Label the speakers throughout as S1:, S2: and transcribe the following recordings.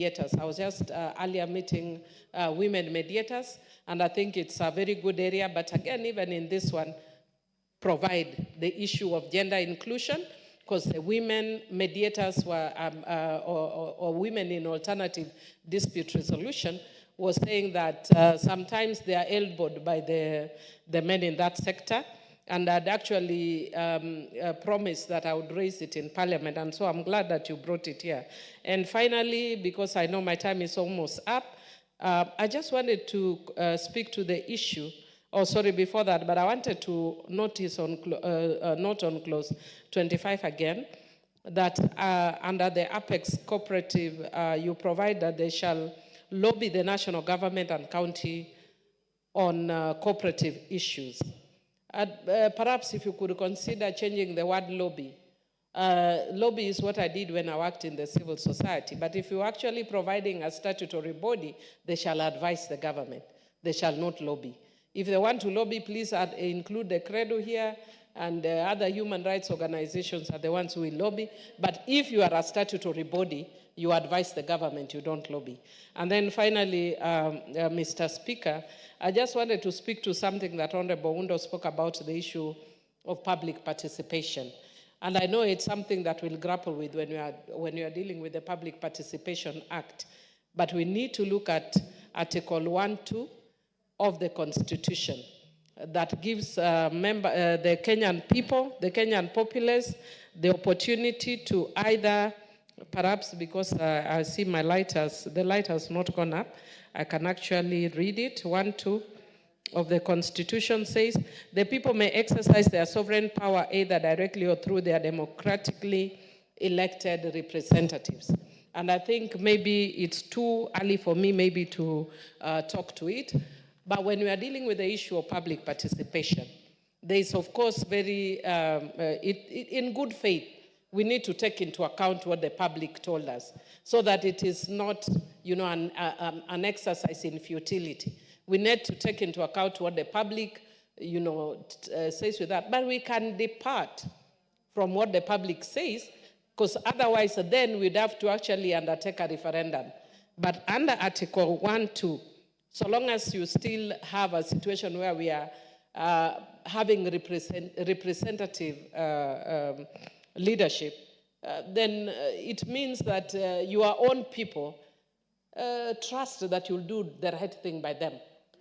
S1: mediators. I was just earlier meeting women mediators, and I think it's a very good area. But again, even in this one, provide the issue of gender inclusion, because the women mediators were, or women in alternative dispute resolution, was saying that sometimes they are elbowed by the men in that sector. And I'd actually promised that I would raise it in Parliament, and so I'm glad that you brought it here. And finally, because I know my time is almost up, I just wanted to speak to the issue. Oh, sorry, before that, but I wanted to notice on note on clause 25 again, that under the Apex cooperative, you provide that they shall lobby the national government and county on cooperative issues. Perhaps if you could consider changing the word lobby. Lobby is what I did when I worked in the civil society, but if you're actually providing a statutory body, they shall advise the government. They shall not lobby. If they want to lobby, please include the Credo here, and other human rights organizations are the ones who will lobby. But if you are a statutory body, you advise the government, you don't lobby. And then finally, Mr. Speaker, I just wanted to speak to something that Honorable Undo spoke about, the issue of public participation. And I know it's something that we'll grapple with when we are dealing with the Public Participation Act. But we need to look at Article 1(2) of the Constitution that gives the Kenyan people, the Kenyan populace, the opportunity to either, perhaps because I see the light has not gone up, I can actually read it. 1(2) of the Constitution says, the people may exercise their sovereign power either directly or through their democratically elected representatives. And I think maybe it's too early for me maybe to talk to it. But when we are dealing with the issue of public participation, there is, of course, in good faith, we need to take into account what the public told us, so that it is not, an exercise in futility. We need to take into account what the public, says with that. But we can depart from what the public says, because otherwise then we'd have to actually undertake a referendum. But under Article 1(2), so long as you still have a situation where we are having representative leadership, then it means that your own people trust that you'll do the right thing by them.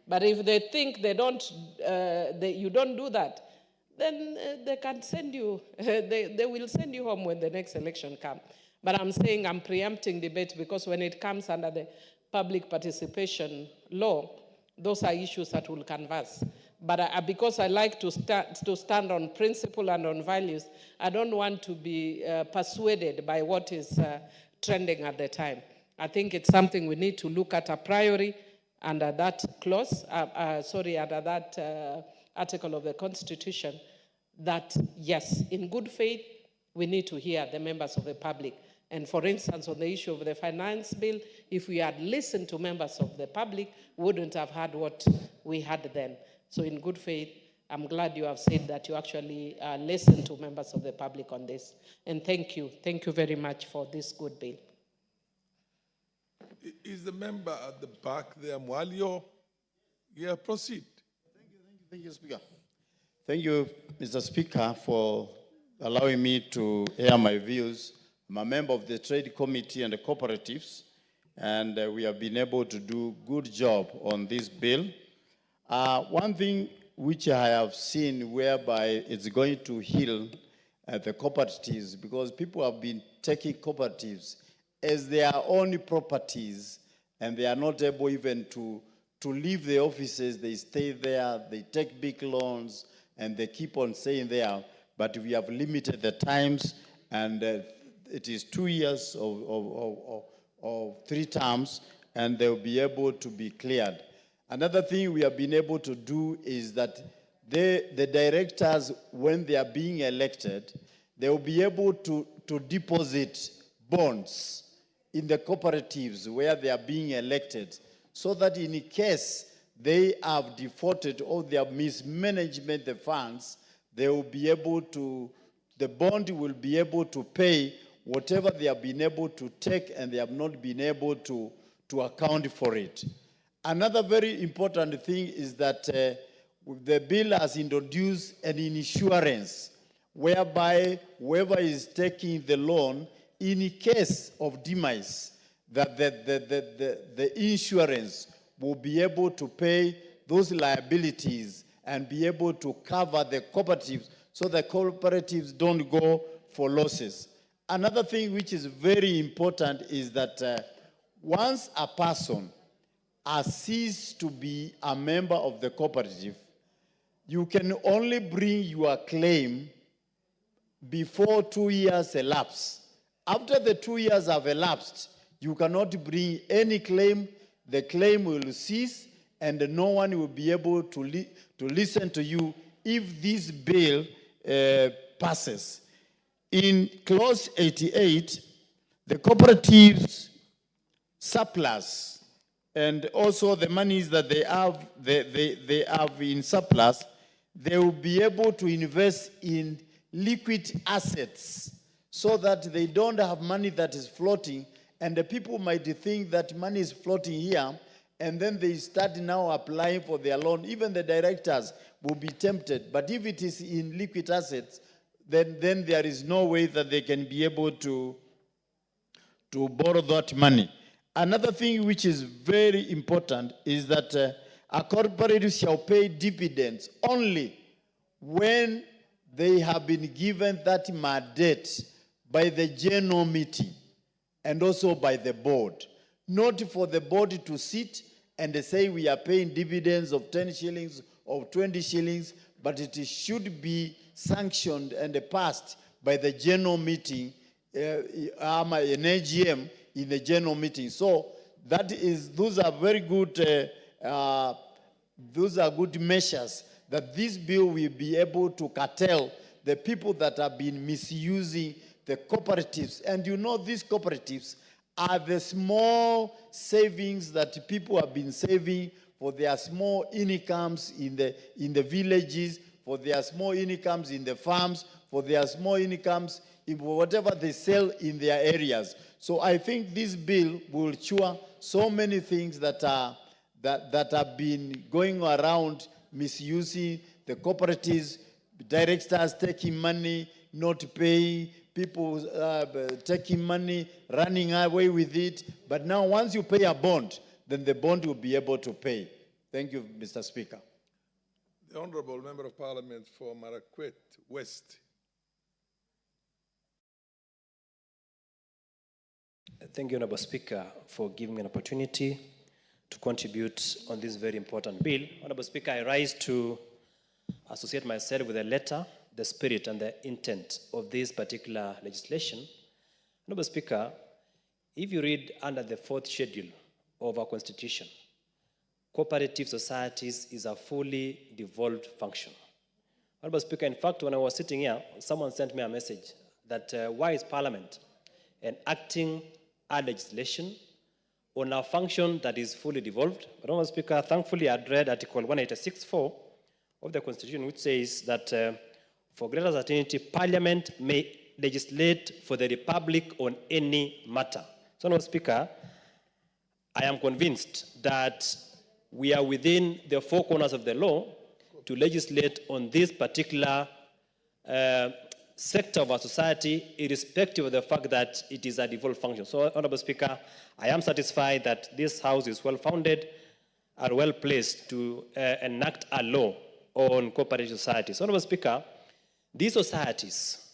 S1: But if they think you don't do that, then they can send you, they will send you home when the next election comes. But I'm saying I'm preempting debate, because when it comes under the public participation law, those are issues that will canvass. But because I like to stand on principle and on values, I don't want to be persuaded by what is trending at the time. I think it's something we need to look at a priori under that clause, under that article of the Constitution, that yes, in good faith, we need to hear the members of the public. And for instance, on the issue of the finance bill, if we had listened to members of the public, we wouldn't have had what we had then. So in good faith, I'm glad you have said that you actually listened to members of the public on this. And thank you. Thank you very much for this good bill.
S2: Is the member at the back there, Mwalio? Yeah, proceed.
S3: Thank you, Speaker. Thank you, Mr. Speaker, for allowing me to air my views. I'm a member of the Trade Committee and the Cooperatives, and we have been able to do a good job on this bill. One thing which I have seen whereby it's going to heal the cooperatives, because people have been taking cooperatives as their own properties, and they are not able even to leave the offices. They stay there, they take big loans, and they keep on staying there. But we have limited the times, and it is 2 years of 3 terms, and they'll be able to be cleared. Another thing we have been able to do is that the directors, when they are being elected, they will be able to deposit bonds in the cooperatives where they are being elected, so that in case they have defaulted or they have mismanagement the funds, they will be able to, the bond will be able to pay whatever they have been able to take and they have not been able to account for it. Another very important thing is that the bill has introduced an insurance whereby whoever is taking the loan, in case of demise, that the insurance will be able to pay those liabilities and be able to cover the cooperatives so the cooperatives don't go for losses. Another thing which is very important is that once a person has ceased to be a member of the cooperative, you can only bring your claim before 2 years elapse. After the 2 years have elapsed, you cannot bring any claim. The claim will cease, and no one will be able to listen to you if this bill passes. In clause 88, the cooperatives surplus and also the monies that they have in surplus, they will be able to invest in liquid assets so that they don't have money that is floating. And the people might think that money is floating here, and then they start now applying for their loan. Even the directors will be tempted. But if it is in liquid assets, then there is no way that they can be able to borrow that money. Another thing which is very important is that a cooperative shall pay dividends only when they have been given that mandate by the general meeting and also by the board. Not for the board to sit and say we are paying dividends of 10 shillings or 20 shillings, but it should be sanctioned and passed by the general meeting, an AGM in the general meeting. So those are very good, those are good measures that this bill will be able to curtail the people that have been misusing the cooperatives. And you know, these cooperatives are the small savings that people have been saving for their small incomes in the villages, for their small incomes in the farms, for their small incomes in whatever they sell in their areas. So I think this bill will cure so many things that have been going around misusing the cooperatives, directors taking money, not paying, people taking money, running away with it. But now once you pay a bond, then the bond will be able to pay. Thank you, Mr. Speaker.
S2: The Honorable Member of Parliament for Marakwet West.
S4: Thank you, Honorable Speaker, for giving me an opportunity to contribute on this very important bill. Honorable Speaker, I rise to associate myself with the letter, the spirit, and the intent of this particular legislation. Honorable Speaker, if you read under the 4th schedule of our Constitution, cooperative societies is a fully devolved function. Honorable Speaker, in fact, when I was sitting here, someone sent me a message that why is Parliament enacting a legislation on a function that is fully devolved? But Honorable Speaker, thankfully I read Article 186(4) of the Constitution, which says that for greater certainty, Parliament may legislate for the Republic on any matter. So, Honorable Speaker, I am convinced that we are within the 4 corners of the law to legislate on this particular sector of our society, irrespective of the fact that it is a devolved function. So, Honorable Speaker, I am satisfied that this House is well-founded and well-placed to enact a law on cooperative societies. Honorable Speaker, these societies,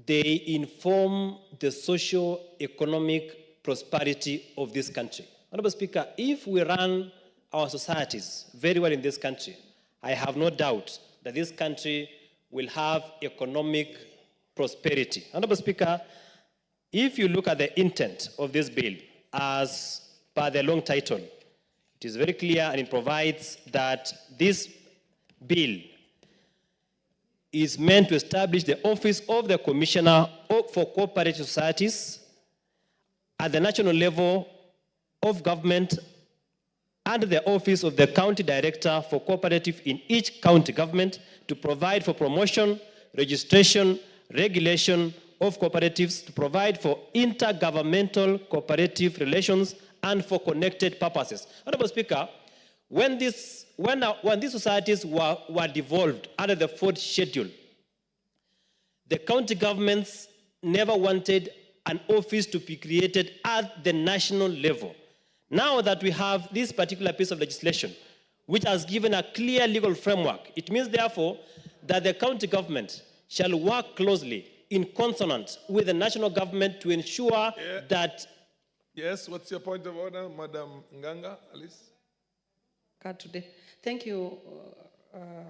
S4: they inform the socio-economic prosperity of this country. Honorable Speaker, if we run our societies very well in this country, I have no doubt that this country will have economic prosperity. Honorable Speaker, if you look at the intent of this bill, as per the long title, it is very clear and it provides that this bill is meant to establish the office of the Commissioner for Cooperative Societies at the national level of government and the office of the County Director for Cooperative in each county government to provide for promotion, registration, regulation of cooperatives to provide for intergovernmental cooperative relations and for connected purposes. Honorable Speaker, when these societies were devolved under the fourth schedule, the county governments never wanted an office to be created at the national level. Now that we have this particular piece of legislation, which has given a clear legal framework, it means therefore that the county government shall work closely in consonance with the national government to ensure that...
S2: Yes, what's your point of order, Madam Nganga, Alice?
S5: Today. Thank you,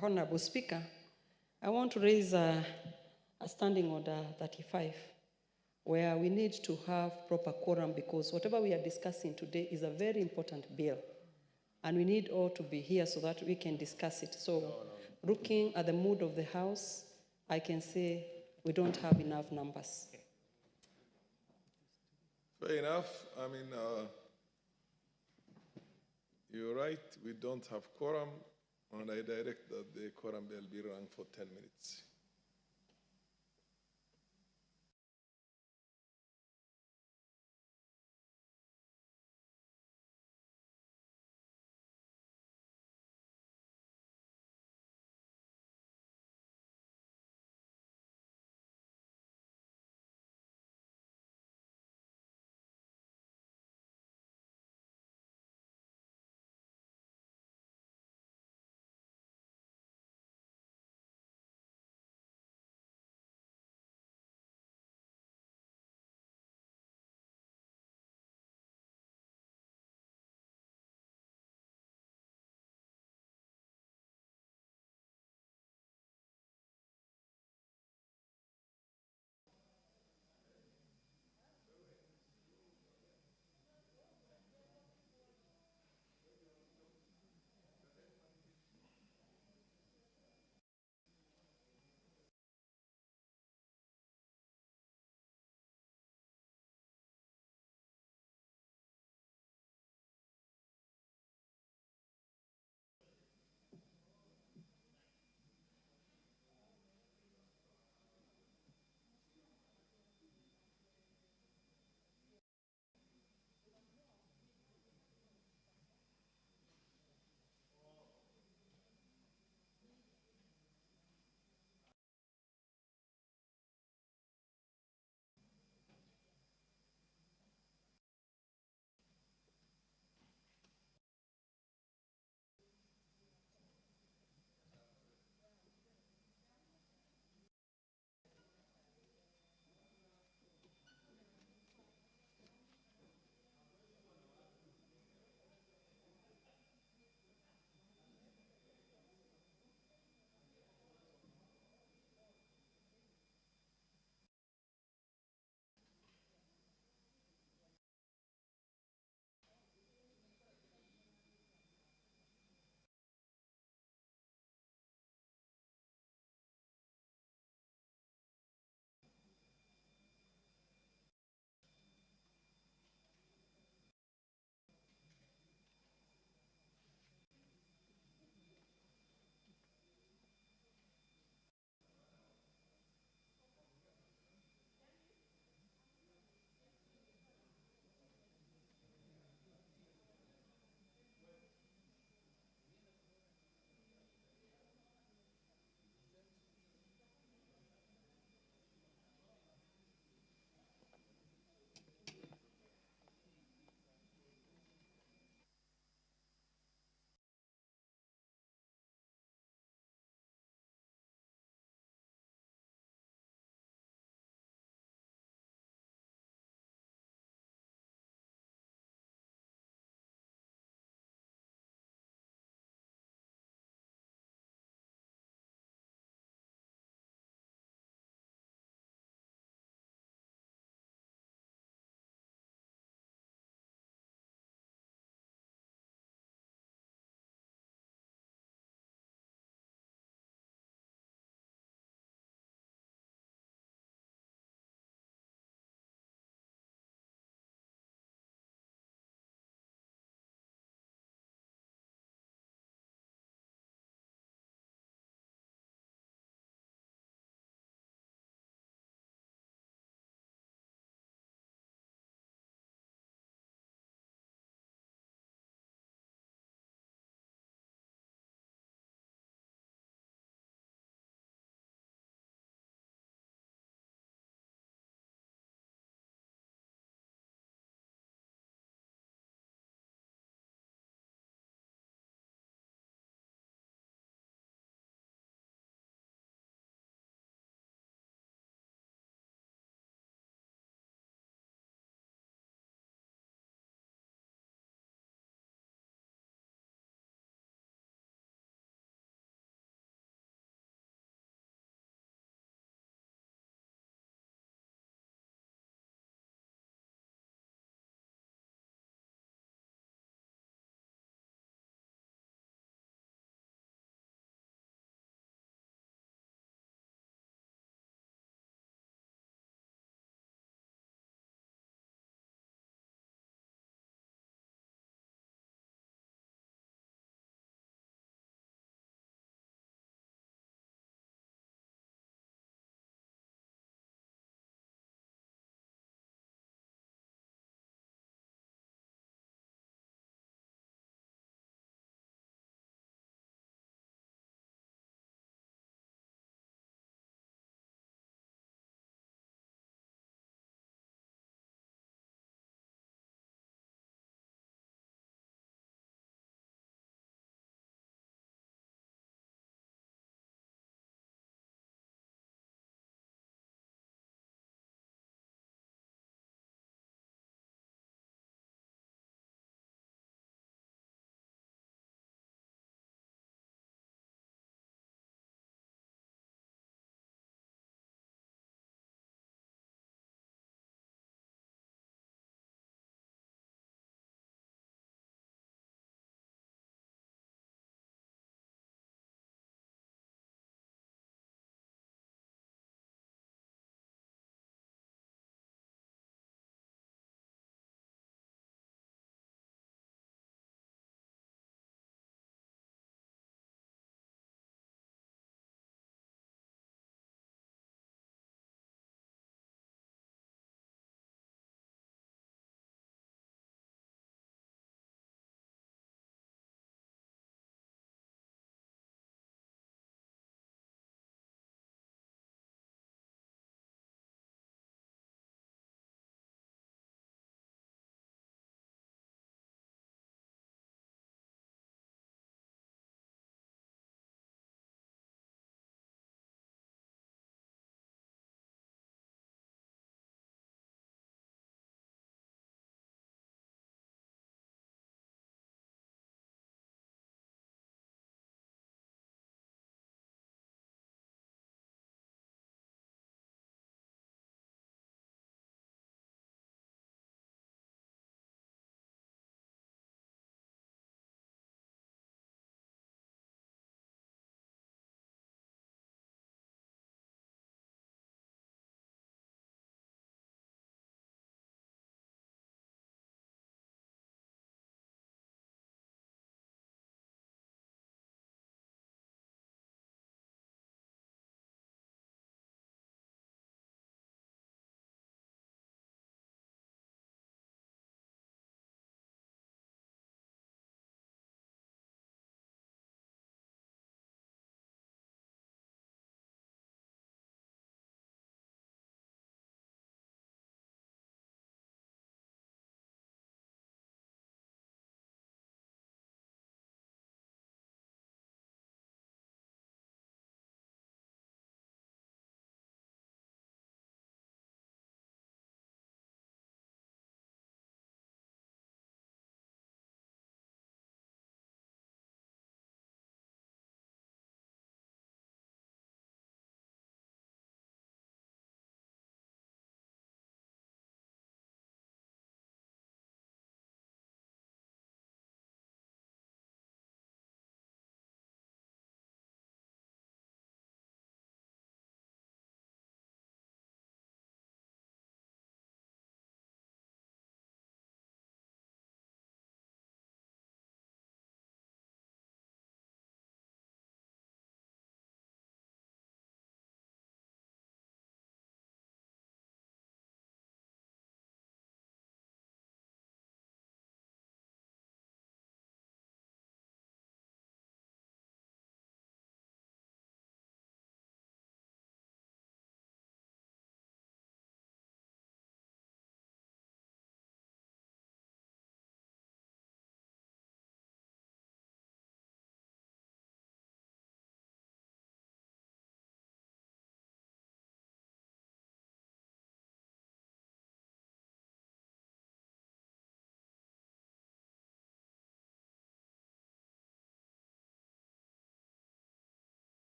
S5: Honorable Speaker. I want to raise a standing order 35, where we need to have proper quorum, because whatever we are discussing today is a very important bill, and we need all to be here so that we can discuss it. So, looking at the mood of the House, I can say we don't have enough numbers.
S2: Fair enough. I mean, you're right, we don't have quorum, and I direct that the quorum bell be rung for 10 minutes.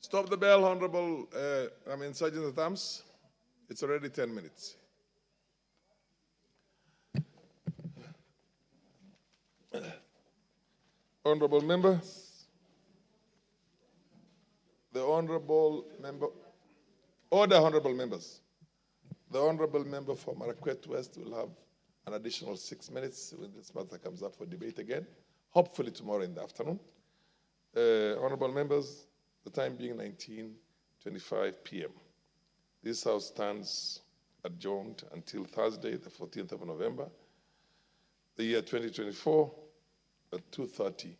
S2: Stop the bell, Honorable, Sergeant at Arms. It's already 10 minutes. Honorable members, the honorable member, order, honorable members. The honorable member for Marakwet West will have an additional 6 minutes when this matter comes up for debate again, hopefully tomorrow in the afternoon. Honorable members, the time being 19:25 p.m. This House stands adjourned until Thursday, the 14th of November, the year 2024, at 2:30